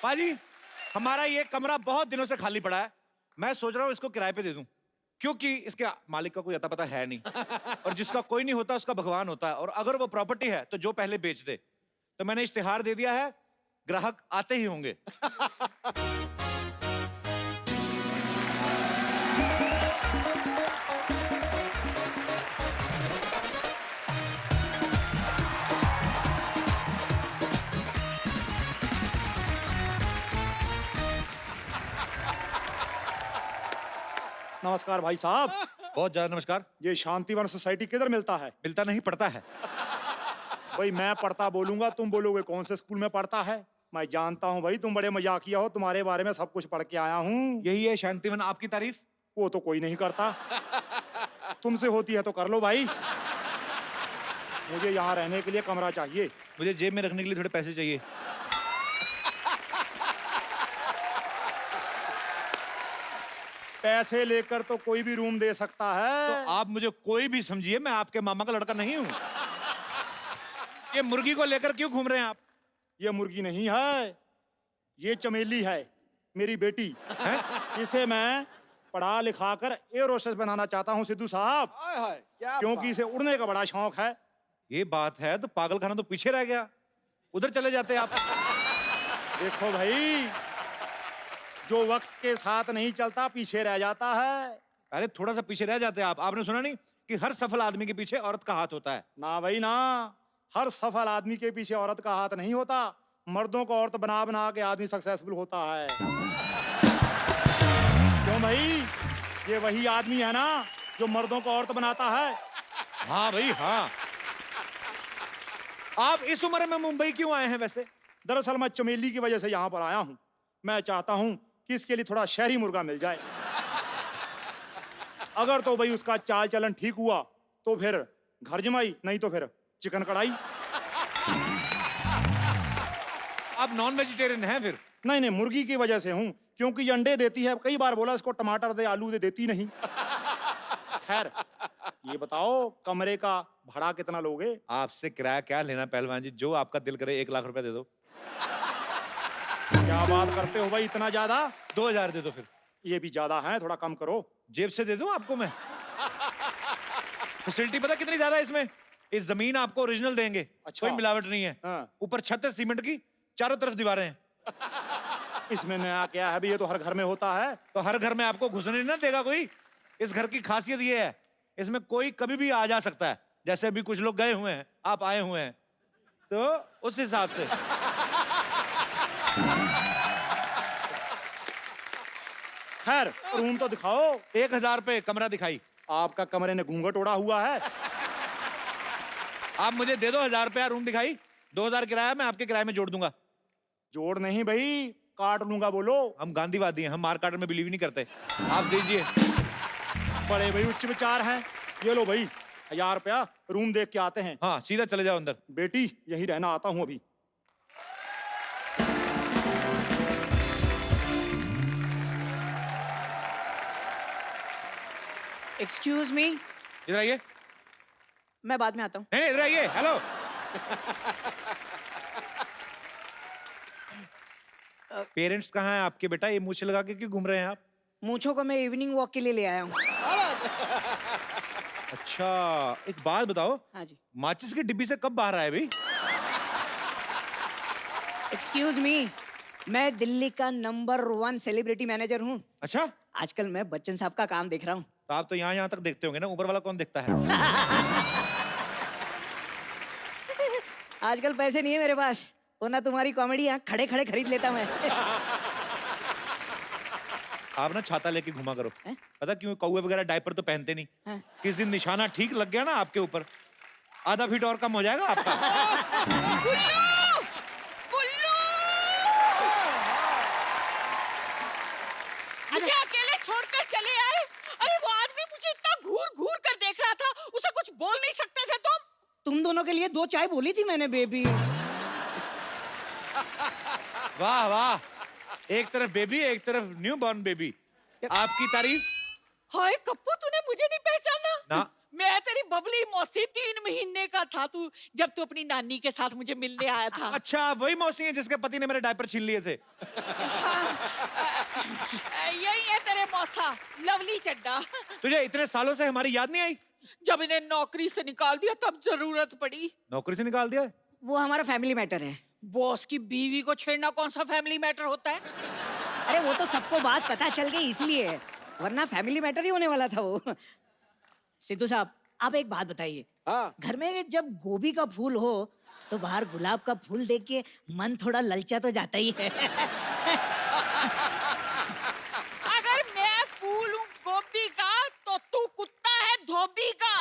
पाजी, हमारा ये कमरा बहुत दिनों से खाली पड़ा है। मैं सोच रहा हूँ इसको किराए पे दे दूं, क्योंकि इसके मालिक का कोई अता पता है नहीं और जिसका कोई नहीं होता उसका भगवान होता है। और अगर वो प्रॉपर्टी है तो जो पहले बेच दे। तो मैंने इश्तिहार दे दिया है, ग्राहक आते ही होंगे। नमस्कार भाई साहब। बहुत ज्यादा नमस्कार। ये शांतिवन सोसाइटी किधर मिलता है? मिलता नहीं, पड़ता है। भाई मैं पढ़ता बोलूंगा, तुम बोलोगे कौन से स्कूल में पढ़ता है। मैं जानता हूँ भाई, तुम बड़े मजाकिया हो, तुम्हारे बारे में सब कुछ पढ़ के आया हूँ। यही है शांतिवन आपकी तारीफ? वो तो कोई नहीं करता। तुमसे होती है तो कर लो भाई। मुझे यहाँ रहने के लिए कमरा चाहिए। मुझे जेब में रखने के लिए थोड़े पैसे चाहिए। पैसे लेकर तो कोई भी रूम दे सकता है। तो आप मुझे कोई भी समझिए, मैं आपके मामा का लड़का नहीं हूँ। ये मुर्गी को लेकर क्यों घूम रहे हैं आप? ये मुर्गी नहीं है, ये चमेली है, मेरी बेटी है। इसे मैं पढ़ा लिखा कर एयर होस्टेस बनाना चाहता हूँ सिद्धू साहब, क्योंकि इसे उड़ने का बड़ा शौक है। ये बात है तो पागल खाना तो पीछे रह गया, उधर चले जाते आप। देखो भाई, जो वक्त के साथ नहीं चलता पीछे रह जाता है। अरे थोड़ा सा पीछे रह जाते आप। आपने सुना नहीं कि हर सफल आदमी के पीछे औरत का हाथ होता है? ना भाई ना, हर सफल आदमी के पीछे औरत का हाथ नहीं होता। मर्दों को औरत बना बना के आदमी सक्सेसफुल होता है। क्यों भाई, ये वही आदमी है ना जो मर्दों को औरत बनाता है। हाँ भाई हाँ। आप इस उम्र में मुंबई क्यों आए हैं वैसे? दरअसल मैं चमेली की वजह से यहाँ पर आया हूँ। मैं चाहता हूँ कि इसके लिए थोड़ा शहरी मुर्गा मिल जाए। अगर तो भाई उसका चाल चलन ठीक हुआ तो फिर घर जमाई, नहीं तो फिर चिकन कढ़ाई। आप नॉन वेजिटेरियन हैं फिर? नहीं नहीं, मुर्गी की वजह से हूँ, क्योंकि ये अंडे देती है। कई बार बोला इसको टमाटर दे, आलू दे, देती नहीं। खैर ये बताओ, कमरे का भाड़ा कितना लोगे? आपसे किराया क्या लेना पहलवान जी, जो आपका दिल करे 1 लाख रुपए दे दो। क्या बात करते हो भाई, इतना ज्यादा? 2000 दे दो फिर। ये भी ज्यादा है, थोड़ा कम करो। जेब से दे दूं आपको मैं? फैसिलिटी पता कितनी ज्यादा है इसमें? इस जमीन आपको ओरिजिनल देंगे। अच्छा। कोई मिलावट नहीं है। हाँ। ऊपर छत है सीमेंट की, चारों तरफ दीवारें हैं। इसमें नया क्या है भाई, ये तो हर घर में होता है। तो हर घर में आपको घुसने ना देगा कोई। इस घर की खासियत ये है, इसमें कोई कभी भी आ जा सकता है। जैसे अभी कुछ लोग गए हुए हैं, आप आए हुए हैं, तो उस हिसाब से। खैर रूम तो दिखाओ। 1000 रुपए कमरा दिखाई। आपका कमरे ने घूंघट ओढ़ा हुआ है। आप मुझे दे दो 1000 रुपया, रूम दिखाई। 2000 किराया मैं आपके किराए में जोड़ दूंगा। जोड़ नहीं भाई, काट लूंगा। बोलो। हम गांधीवादी हैं, हम मार काट में बिलीव नहीं करते। आप दीजिए। बड़े भाई उच्च विचार हैं। ये लो भाई 1000 रुपया, रूम देख के आते हैं। हाँ सीधा चले जाओ अंदर। बेटी यही रहना आता हूँ अभी। एक्सक्यूज मी, इधर आइए। मैं बाद में आता हूँ। नहीं इधर आइए। हेलो। पेरेंट्स कहाँ हैं आपके बेटा? ये मूछें लगा के क्यों घूम रहे हैं आप? मूंछों को मैं इवनिंग वॉक के लिए ले आया हूँ। अच्छा एक बात बताओ, हाँ जी। माचिस की डिब्बी से कब बाहर आए भाई? एक्सक्यूज मी, मैं दिल्ली का नंबर 1 सेलिब्रिटी मैनेजर हूँ। अच्छा, आजकल मैं बच्चन साहब का काम देख रहा हूँ। तो आप तो यहाँ तक देखते होंगे ना, ऊपर वाला कौन देखता है? आजकल पैसे नहीं है मेरे पास, वरना तुम्हारी कॉमेडी यहाँ खड़े खड़े खरीद लेता मैं। आप ना छाता लेके घुमा करो। हैं? पता क्यों? कौवे वगैरह डायपर तो पहनते नहीं। हाँ। किस दिन निशाना ठीक लग गया ना आपके ऊपर, आधा फीट और कम हो जाएगा आपका। मुझे अकेले छोड़कर चले आए। अरे वो आदमी मुझे इतना घूर घूर कर देख रहा था, उसे कुछ बोल नहीं सकते थे तुम? तुम दोनों के लिए 2 चाय बोली थी मैंने बेबी। वाह वाह, एक तरफ बेबी एक तरफ न्यू बॉर्न बेबी। आपकी तारीफ। हाय कप्पू, तूने मुझे नहीं पहचाना? ना। मैं तेरी बबली मौसी 3 महीने का था तू जब तू अपनी नानी के साथ मुझे मिलने आया था। अच्छा, वही मौसी है जिसके पति ने मेरे डायपर छीन लिए थे। यही है तेरे मौसा, लवली चड्डा। तुझे इतने सालों से हमारी याद नहीं आई? जब इन्हें नौकरी से निकाल दिया तब जरूरत पड़ी। नौकरी से निकाल दिया है? वो हमारा फैमिली मैटर है। बॉस की बीवी को छेड़ना कौन सा फैमिली मैटर होता है? अरे वो तो सबको बात पता चल गई इसलिए, वरना फैमिली मैटर ही होने वाला था वो। सिद्धू साहब, आप एक बात बताइए। हाँ। घर में जब गोभी का फूल हो तो बाहर गुलाब का फूल देख के मन थोड़ा ललचा तो जाता ही है। अगर मैं फूल हूँ गोभी का तो तू कुत्ता है धोबी का।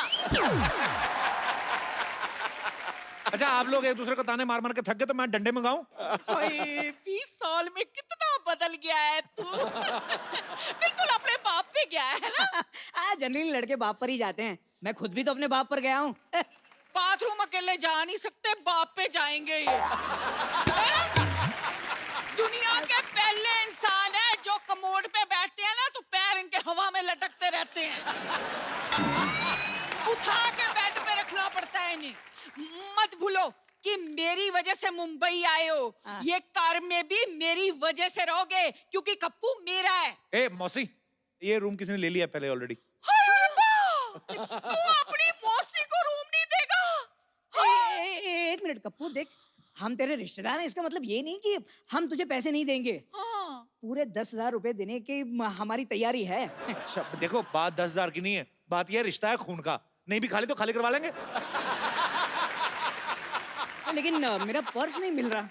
अच्छा, आप लोग एक दूसरे को ताने मार मार के थक गए तो मैं डंडे मंगाऊं? 20 साल में कितना बदल गया है तू। बिल्कुल अपने बाप पे गया है ना। जनरली लड़के बाप पर ही जाते हैं, मैं खुद भी तो अपने बाप पर गया हूँ। बाथरूम अकेले जा नहीं सकते, बाप पे जाएंगे ये। दुनिया के पहले इंसान है जो कमोड पे बैठते हैं ना तो पैर इनके हवा में लटकते रहते हैं। उठा के बेड पे रखना पड़ता है इन्हें। मत भूलो कि मेरी वजह से मुंबई आए हो, ये कार में भी मेरी वजह से रहोगे क्योंकि कप्पू मेरा है। ए मौसी, ये रूम किसी ने ले लिया पहले ऑलरेडी। तू अपनी मौसी को रूम नहीं देगा? एक मिनट कप्पू, देख हम तेरे रिश्तेदार हैं, इसका मतलब ये नहीं कि हम तुझे पैसे नहीं देंगे। पूरे 10,000 रुपए देने की हमारी तैयारी है। अच्छा देखो, बात 10,000 की नहीं है, बात यह रिश्ता है खून का। नहीं भी खाली तो खाली करवा लेंगे। लेकिन मेरा पर्स नहीं मिल रहा।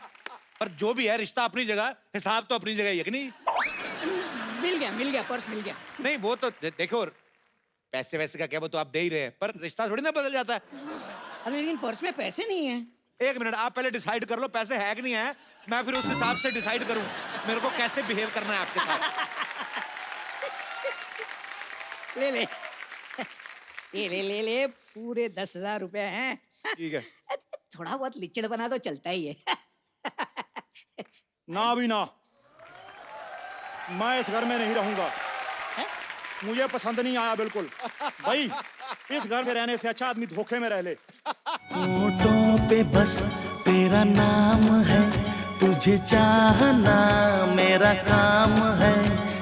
पर जो भी है, रिश्ता अपनी जगह, हिसाब तो अपनी जगह है कि नहीं? मिल गया पर्स मिल गया। नहीं वो तो देखो, पैसे वैसे का क्या, वो तो आप दे ही रहे हैं, पर रिश्ता थोड़ी ना बदल जाता है। अरे लेकिन पर्स में पैसे नहीं है। एक मिनट, आप पहले डिसाइड कर लो पैसे है कि नहीं है, मैं फिर उस हिसाब से डिसाइड करूं मेरे को कैसे बिहेव करना है आपके साथ। ले ले पूरे 10,000 रुपए हैं। ठीक है। थोड़ा बहुत लिच्चड़ बना तो चलता ही है। ना भी ना, मैं इस घर में नहीं रहूंगा। मुझे पसंद नहीं आया बिल्कुल। भाई, इस घर में रहने से अच्छा आदमी धोखे में रह ले। होठों पे बस तेरा नाम है, तुझे चाहना मेरा काम है,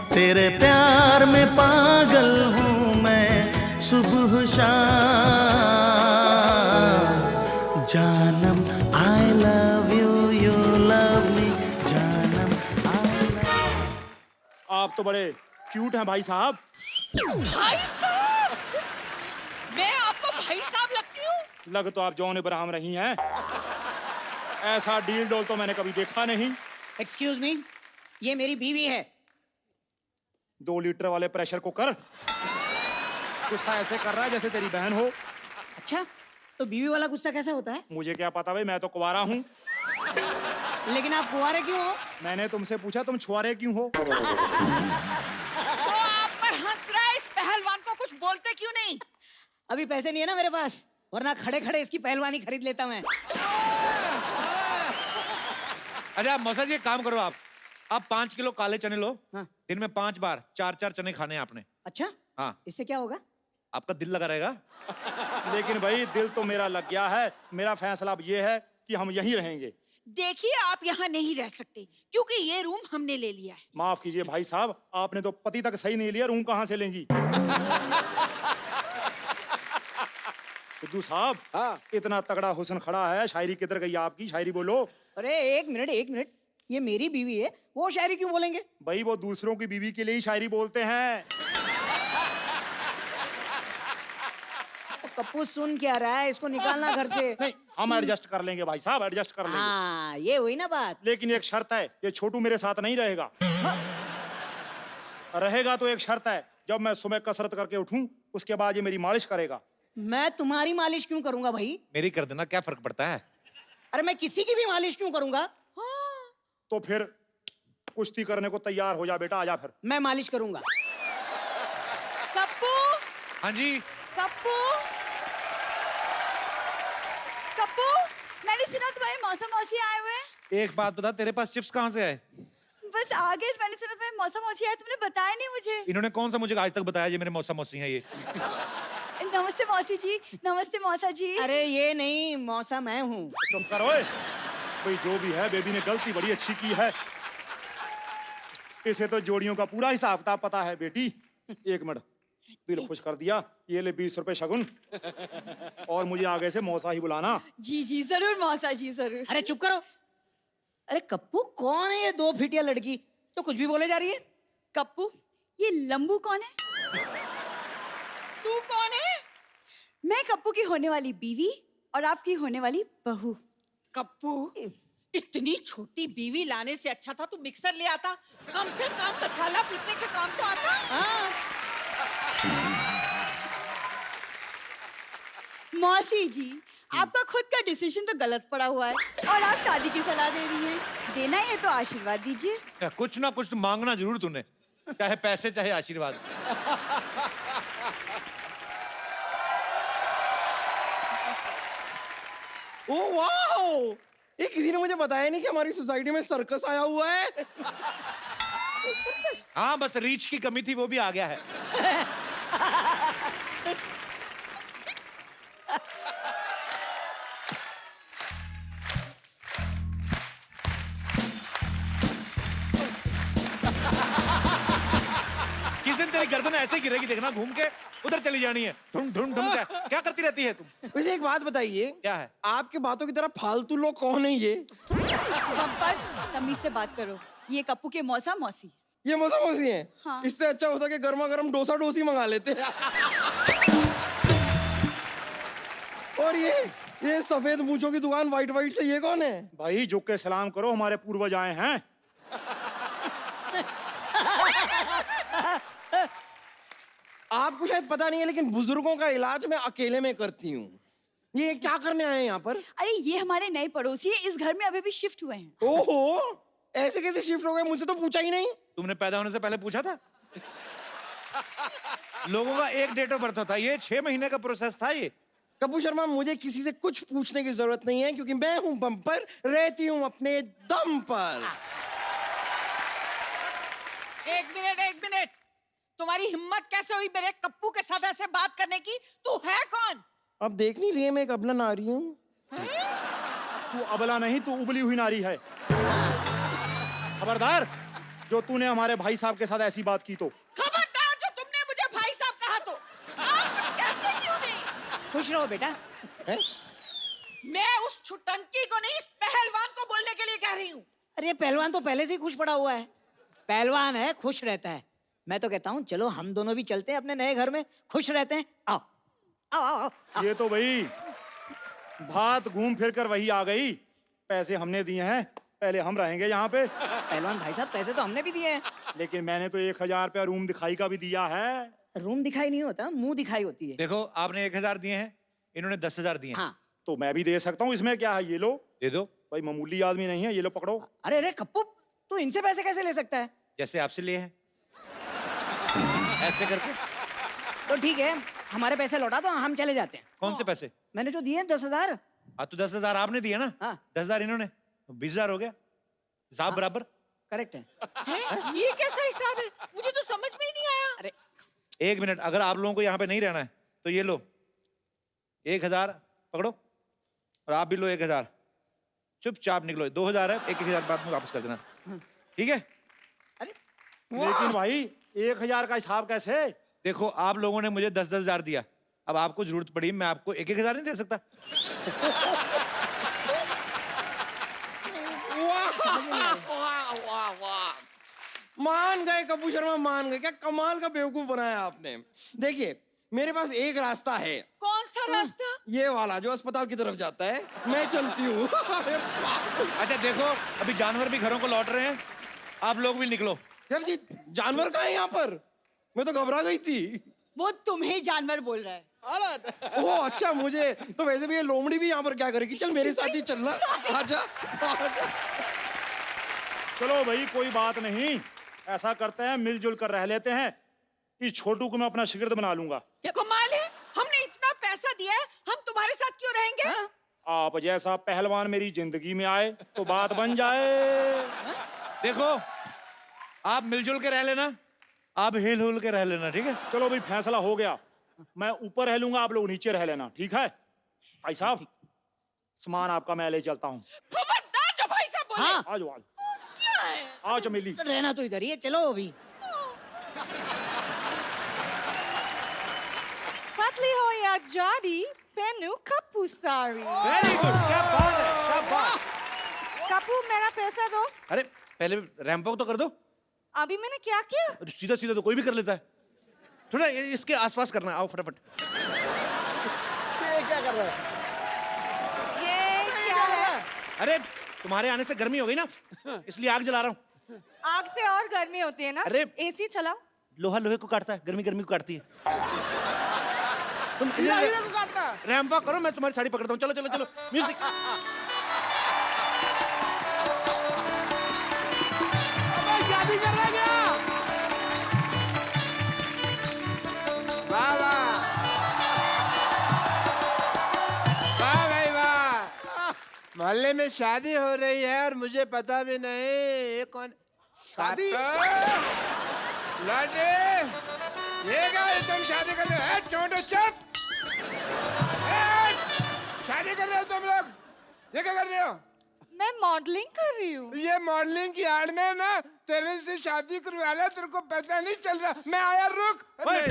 तेरे प्यार में पागल हूँ मैं सुबह शाम। जानम I love you, you love me, जानम I love। आप तो बड़े क्यूट हैं भाई साहब। भाई साहब, मैं आपको भाई साहब लगती हूँ? लग तो आप जॉन इब्राहिम रही हैं। ऐसा डील डोल तो मैंने कभी देखा नहीं। एक्सक्यूज मी, ये मेरी बीवी है। 2 लीटर वाले प्रेशर कुकर गुस्सा ऐसे कर रहा है जैसे तेरी बहन हो। अच्छा, तो बीवी वाला गुस्सा कैसे होता है? मुझे क्या पता भाई, मैं तो कुंवारा हूँ। लेकिन आप कुंवारे क्यों हो? मैंने तुमसे पूछा तुम छुआरे क्यों हो। वो आप पर हंस रहा है, इस पहलवान को कुछ बोलते क्यों नहीं? अभी पैसे नहीं है ना मेरे पास, वरना खड़े खड़े इसकी पहलवानी खरीद लेता मैं। अच्छा मौसा जी, एक काम करो, आप 5 किलो काले चने लो। हाँ। दिन में 5 बार 4-4 चने खाने हैं आपने। अच्छा, हाँ, इससे क्या होगा? आपका दिल लगा रहेगा। लेकिन भाई दिल तो मेरा लग गया है। मेरा फैसला अब ये है कि हम यहीं रहेंगे। देखिए, आप यहाँ नहीं रह सकते क्योंकि ये रूम हमने ले लिया है। माफ कीजिए भाई साहब, आपने तो पति तक सही नहीं लिया, रूम कहाँ से लेंगी। सिद्धू साहब, हाँ। इतना तगड़ा हुस्न खड़ा है, शायरी किधर गई आपकी? शायरी बोलो। अरे एक मिनट, ये मेरी बीवी है, वो शायरी क्यों बोलेंगे? भाई वो दूसरों की बीवी के लिए ही शायरी बोलते हैं। कप्पू सुन क्या रहा है, इसको निकालना घर से। नहीं, हम एडजस्ट कर लेंगे भाई साहब, एडजस्ट कर लेंगे। हाँ, ये हुई ना बात। लेकिन एक शर्त है, ये छोटू मेरे साथ नहीं रहेगा। रहेगा तो एक शर्त है, जब मैं सुबह कसरत करके उठूं उसके बाद ये मेरी मालिश करेगा। मैं तुम्हारी मालिश क्यों करूंगा भाई? मेरी कर देना, क्या फर्क पड़ता है? अरे मैं किसी की भी मालिश क्यों करूंगा? तो फिर कुश्ती करने को तैयार हो जा बेटा, आजा फिर। मैं मालिश करूंगा। कप्पू, हाँ जी। कप्पू, कप्पू, मैंने सुना तुम्हारे मौसा मौसी आए हुए हैं। एक बात बता, तेरे पास चिप्स कहाँ से आए? बस आ गए। मैंने सुना तुम्हें मौसा मौसी आया, तुमने बताया नहीं मुझे। इन्होंने कौन सा मुझे आज तक बताया ये मेरे मौसा मौसी हैं ये? नमस्ते मौसी जी, नमस्ते मौसा जी। अरे ये नहीं, मौसा मैं हूँ। चुप करो ओए। भाई जो भी है, बेबी ने गलती बड़ी अच्छी की है। इसे तो जोड़ियों का पूरा हिसाब किताब पता है बेटी। एक मिनट, दिल खुश कर दिया। ये ले 20 रुपए शगुन, और मुझे आगे से मौसा ही बुलाना। जी जी जरूर मौसा जी, जरूर। अरे चुप करो। अरे कप्पू, कौन है ये 2 फीटिया लड़की तो कुछ भी बोले जा रही है? कप्पू, ये लंबू कौन है? तू कौन है? मैं कप्पू की होने वाली बीवी और आपकी होने वाली बहू। कप्पू, इतनी छोटी बीवी लाने से अच्छा था तू मिक्सर ले आता, कम से कम मसाला पीसने का काम तो आता। हाँ। मौसी जी, आपका खुद का डिसीजन तो गलत पड़ा हुआ है और आप शादी की सलाह दे रही हैं। देना ही है तो आशीर्वाद दीजिए। कुछ ना कुछ तो मांगना जरूर तूने, चाहे पैसे चाहे आशीर्वाद। ओ वाह, ये किसी ने मुझे बताया नहीं कि हमारी सोसाइटी में सर्कस आया हुआ है। हाँ, बस रीच की कमी थी, वो भी आ गया है। किस दिन तेरी गर्दन ऐसे गिरेगी देखना, घूम के उधर चली जानी है। ढूंढ ढूंढ ढूंढ क्या करती रहती है तुम? वैसे एक बात बताइए, क्या है? आपके बातों की तरह फालतू लोग कौन है ये? बम्पर, तमीज से बात करो। ये कप्पू के मौसा मौसी। ये मौसा मौसी हैं? हाँ। इससे अच्छा होता कि गर्मा गर्म डोसा डोसी मंगा लेते। और ये सफेद मूंछों की दुकान व्हाइट व्हाइट से, ये कौन है? भाई झुक के सलाम करो, हमारे पूर्वज आए हैं। आपको शायद पता नहीं है, लेकिन बुजुर्गों का इलाज मैं अकेले में करती हूँ। ये क्या करने आए हैं यहाँ पर? अरे ये हमारे नए पड़ोसी है, इस घर में अभी भी शिफ्ट हुए हैं। ओहो, ऐसे कैसे शिफ्ट हो गए? मुझसे तो पूछा ही नहीं। तुमने पैदा होने से पहले पूछा था? लोगों का एक डेट ऑफ बर्थ होता है, ये 6 महीने का प्रोसेस था ये। कप्पू शर्मा, मुझे किसी से कुछ पूछने की जरूरत नहीं है, क्योंकि मैं हूँ बम्पर, रहती हूँ अपने दम पर। एक मिनट, तुम्हारी हिम्मत कैसे हुई मेरे कप्पू के साथ ऐसे बात करने की? तू है कौन? अब देख नहीं रही है, मैं एक अबला नारी हूँ। तू अबला नहीं, तू उबली हुई नारी है। खबरदार, जो तूने हमारे भाई साहब के साथ ऐसी बात की तो। खबरदार, जो तुमने मुझे भाई साहब कहा तो। आप कुछ कहते क्यों नहीं? खुश रहो बेटा। है? मैं उस छुटंकी को नहीं, इस पहलवान को बोलने के लिए कह रही हूँ। अरे पहलवान तो पहले से ही खुश पड़ा हुआ है। पहलवान है, खुश रहता है। मैं तो कहता हूँ चलो हम दोनों भी चलते हैं अपने नए घर में, खुश रहते हैं। आओ आओ आओ, आओ। ये तो भाई बात घूम फिर कर वही आ गई। पैसे हमने दिए हैं, पहले हम रहेंगे यहाँ पे। पहलवान भाई साहब, पैसे तो हमने भी दिए हैं। लेकिन मैंने तो 1000 रुपया रूम दिखाई का भी दिया है। रूम दिखाई नहीं होता, मुंह दिखाई होती है। देखो, आपने 1000 दिए हैं, इन्होंने 10,000 दिए हैं। हाँ। तो मैं भी दे सकता हूँ, इसमें क्या है? ये लो। दे दो। भाई मामूली आदमी नहीं है, ये लो पकड़ो। अरे अरे कप्पू, तू इनसे पैसे कैसे ले सकता है? जैसे आपसे लिए हैं, ऐसे करके। तो ठीक है, हमारे पैसे लौटा दो, हम चले जाते हैं। कौन से पैसे? मैंने जो दिए 10,000। हाँ, तो 10,000 आपने दिए ना? हाँ। 10,000 इन्होंने, तो 20,000 हो गया। हिसाब बराबर। करेक्ट है। हैं? ये कैसा हिसाब है? मुझे तो समझ में ही नहीं आया। अरे 1 मिनट, अगर आप लोगों को यहाँ पे नहीं रहना है तो ये लो 1000 पकड़ो, और आप भी लो 1000। चुपचाप निकलो। 2000 है, 1,000 बाद में वापस कर देना, ठीक है? लेकिन भाई 1000 का हिसाब कैसे? देखो, आप लोगों ने मुझे 10,000 दिया, अब आपको जरूरत पड़ी, मैं आपको 1,000 नहीं दे सकता। वाह वाह वाह, मान गए कप्पू शर्मा, मान गए। क्या कमाल का बेवकूफ बनाया आपने। देखिए, मेरे पास एक रास्ता है। कौन सा रास्ता? ये वाला जो अस्पताल की तरफ जाता है। मैं चलती हूँ। अच्छा देखो, अभी जानवर भी घरों को लौट रहे हैं, आप लोग भी निकलो। यार जी, जानवर कहाँ है यहाँ पर? मैं तो घबरा गई थी। वो तुम्हें जानवर बोल रहा है। ओह अच्छा, मुझे तो वैसे भी ये लोमड़ी भी यहाँ पर क्या करेगी। चल मेरे साथ ही चलना। आजा आजा। चलो भाई, कोई बात नहीं, ऐसा करते हैं, मिलजुल कर रह लेते हैं। इस छोटू को मैं अपना शिगिर्द बना लूंगा। क्या कमाल है, हमने इतना पैसा दिया है, हम तुम्हारे साथ क्यों रहेंगे? आप जैसा पहलवान मेरी जिंदगी में आए तो बात बन जाए। देखो, आप मिलजुल के रह लेना, आप हिल हुल के रह लेना, ठीक है? चलो भाई फैसला हो गया, मैं ऊपर रह लूंगा, आप लोग नीचे रह लेना, ठीक है? भाई साहब सामान आपका मैं ले चलता हूँ। खबरदार जो भाई साहब बोले। हाँ आ जाओ क्या है? आओ चमेली। रहना तो इधर ही है, चलो अभी। पतली हो या जाडी, पहनू कप्पू साड़ी। वेरी गुड, क्या बात है, क्या बात। कप्पू मेरा पैसा दो। अरे पहले रैंप वॉक तो कर दो। अभी मैंने क्या किया? अरे सीधा सीधा तो कोई भी कर लेता है, थोड़ा इसके आसपास करना है। आओ फटाफट। ये क्या कर रहा है? ये क्या है? अरे तुम्हारे आने से गर्मी हो गई ना, इसलिए आग जला रहा हूँ। आग से और गर्मी होती है ना? अरे एसी चलाओ। लोहा लोहे को काटता है, गर्मी गर्मी को काटती है। तुम हीरा को काटना। रैंप वॉक करो, मैं तुम्हारी साड़ी पकड़ता हूँ। चलो चलो चलो, म्यूजिक। अबे शादी कर रहा है क्या? वाह वाह, वाह भाई वाह। मोहल्ले में शादी हो रही है और मुझे पता भी नहीं। ये कौन शादी? लौटे ये क्या है, तुम शादी कर रहे हो? छोटो चुप। शादी कर रहे हो तुम लोग? ये क्या कर रहे हो? मैं मॉडलिंग कर रही हूँ। ये मॉडलिंग की आड़ में ना तेरे से शादी करवा लिया, तेरे को पता नहीं चल रहा। मैं आया, रुक। ओए।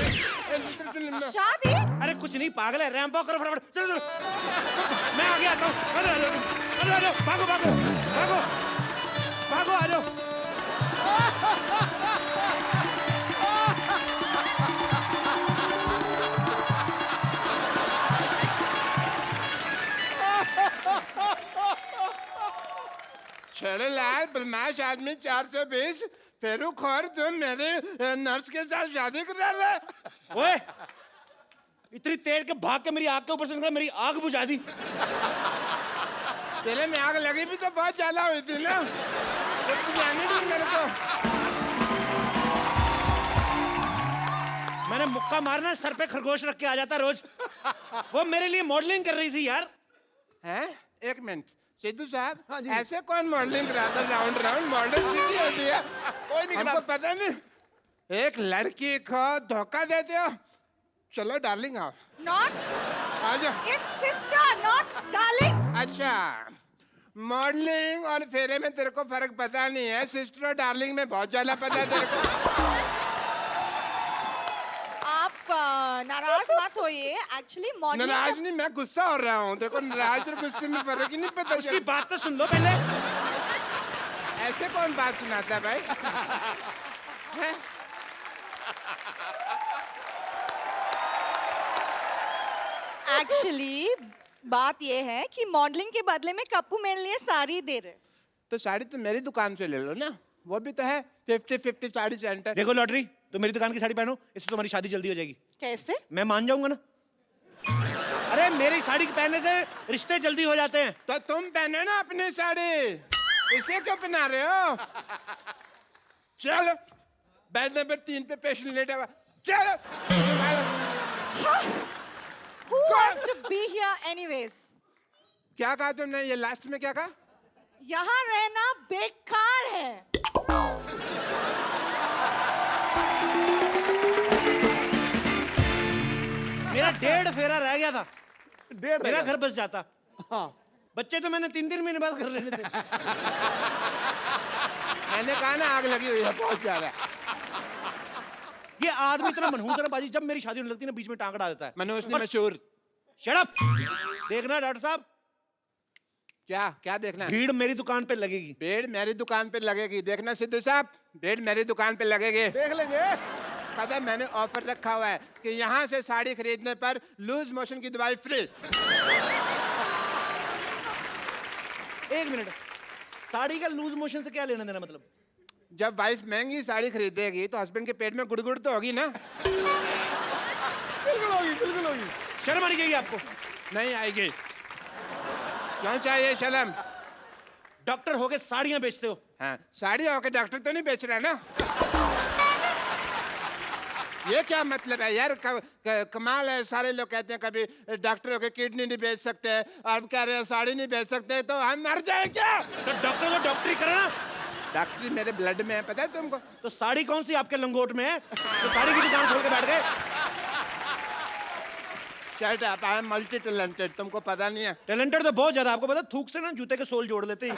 शादी? अरे कुछ नहीं, पागल है, रैंप वॉक करो फटाफट। चलो चलो, मैं आगे आता हूँ। अरे अरे अरे अरे, भागो भागो भागो भागो, आ जाओ। चलो लाल बदमाश आदमी 420 फेरू खोर, तुम मेरे नर्स के साथ शादी कर रहा है। ओए, इतनी तेज के भाग के मेरी आग के ऊपर से निकला, मेरी आग बुझा दी। तेरे में आग लगी भी तो बहुत ज्यादा हुई थी ना, तो तू जाने दी मेरे को। मैंने मुक्का मारना, सर पे खरगोश रख के आ जाता रोज। वो मेरे लिए मॉडलिंग कर रही थी यार। हैं? एक मिनट सिद्धू साहब, ऐसे कौन मॉडलिंग कराता है? राउंड राउंड मॉडल सीधी होती है, कोई नहीं हमको पता नहीं। एक लड़की को धोखा देते हो। चलो डार्लिंग आओ। Not. आ जाओ। It's sister, not darling. अच्छा, मॉडलिंग और फेरे में तेरे को फर्क पता नहीं है, सिस्टर और डार्लिंग में बहुत ज्यादा पता है तेरे को। आप नाराज मत होइए। एक्चुअली मॉडलिंग नाराज नहीं, मैं गुस्सा हो रहा हूँ। तेरे को नाराज और गुस्से में फर्क ही नहीं पता। उसकी बात तो सुन लो पहले। ऐसे कौन बात सुनाता है भाई? हैं? एक्चुअली बात ये है कि मॉडलिंग के बदले में कप्पू मेरे लिए साड़ी दे रहे। तो साड़ी तो मेरी दुकान से ले लो ना, वो भी तो है 50-50 साड़ी सेंटर। देखो लॉटरी, तो मेरी दुकान की साड़ी पहनो, इससे तुम्हारी शादी जल्दी हो जाएगी। कैसे? मैं मान जाऊंगा ना। अरे मेरी साड़ी पहनने से रिश्ते जल्दी हो जाते हैं। तो तुम पहनो ना अपनी साड़ी, इसे क्यों पहना रहे हो? चलो बेड नंबर 3 पे पेशेंट लेटा हुआ, चलो। Who wants to be here anyways? क्या कहा तुमने? ये लास्ट में क्या कहा? यहाँ रहना बेकार है। मेरा 1.5 फेरा रह गया था, 1.5 मेरा घर बस जाता। हाँ, बच्चे तो मैंने 3-3 महीने बाद कर लेने थे। मैंने कहा ना आग लगी हुई है बहुत ज्यादा। ये आदमी इतना मनहूस है ना बाजी, जब मेरी शादी होने लगती है ना बीच में टांग अड़ा देता है। मनोज ने मशहूर। Shut up. देखना डॉक्टर साहब, क्या क्या देखना है? भीड़ मेरी दुकान पे लगेगी। बेड मेरी दुकान पे लगेगी। देखना सिद्धू साहब, बेड मेरी दुकान पे लगेगी। देख लेंगे। पता है मैंने ऑफर रखा हुआ है कि यहाँ से साड़ी खरीदने पर लूज मोशन की दवाई फ्री। एक मिनट, साड़ी का लूज मोशन से क्या लेना देना? मतलब जब वाइफ महंगी साड़ी खरीदेगी तो हस्बैंड के पेट में गुड़गुड़ तो होगी ना। बिल्कुल होगी, बिल्कुल होगी। शर्म आनी चाहिए आपको। नहीं आएगी। क्यों चाहिए शर्म? डॉक्टर होके साड़ियां बेचते हो। हाँ, साड़ी होकर डॉक्टर तो नहीं बेच रहा ना। ये क्या मतलब है यार? कमाल है। सारे लोग कहते हैं कभी डॉक्टर होकर किडनी नहीं बेच सकते, और कह रहे हैं साड़ी नहीं बेच सकते, तो हम मर जाए क्या? तो डॉक्टर को डॉक्टरी करना। डॉक्टरी मेरे ब्लड में है, पता है तुमको? तो साड़ी कौन सी आपके लंगोट में है तो साड़ी की दुकान खोल के बैठ गए? Shut up, I am multi talented, तुमको पता नहीं है। टैलेंटेड तो बहुत ज्यादा, आपको पता है थूक से ना जूते के सोल जोड़ लेते हैं।